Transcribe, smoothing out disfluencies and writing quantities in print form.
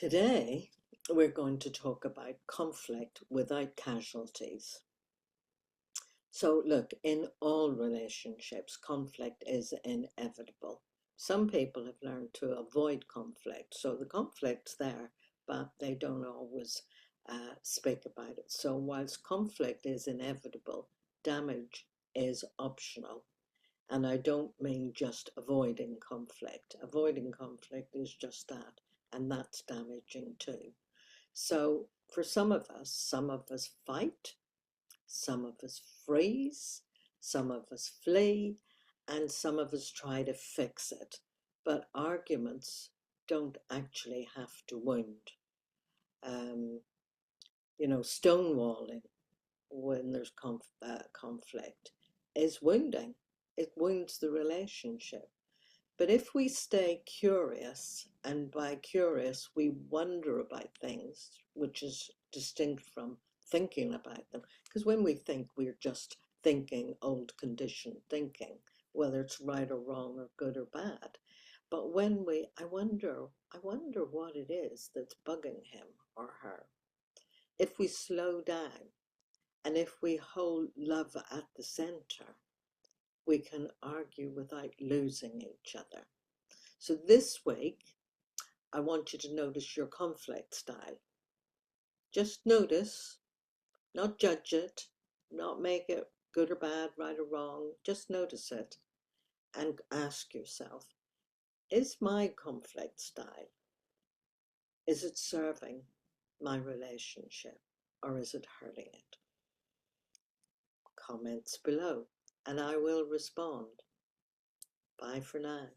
Today, we're going to talk about conflict without casualties. So, look, in all relationships, conflict is inevitable. Some people have learned to avoid conflict, so the conflict's there, but they don't always speak about it. So, whilst conflict is inevitable, damage is optional. And I don't mean just avoiding conflict. Avoiding conflict is just that, and that's damaging too. So for some of us fight, some of us freeze, some of us flee, and some of us try to fix it. But arguments don't actually have to wound. Um, stonewalling when there's conflict is wounding. It wounds the relationship. But if we stay curious, and by curious we wonder about things, which is distinct from thinking about them, because when we think, we're just thinking old conditioned thinking, whether it's right or wrong or good or bad. But when I wonder what it is that's bugging him or her. If we slow down and if we hold love at the center, we can argue without losing each other. So this week, I want you to notice your conflict style. Just notice, not judge it, not make it good or bad, right or wrong. Just notice it and ask yourself, is my conflict style, is it serving my relationship or is it hurting it? Comments below and I will respond. Bye for now.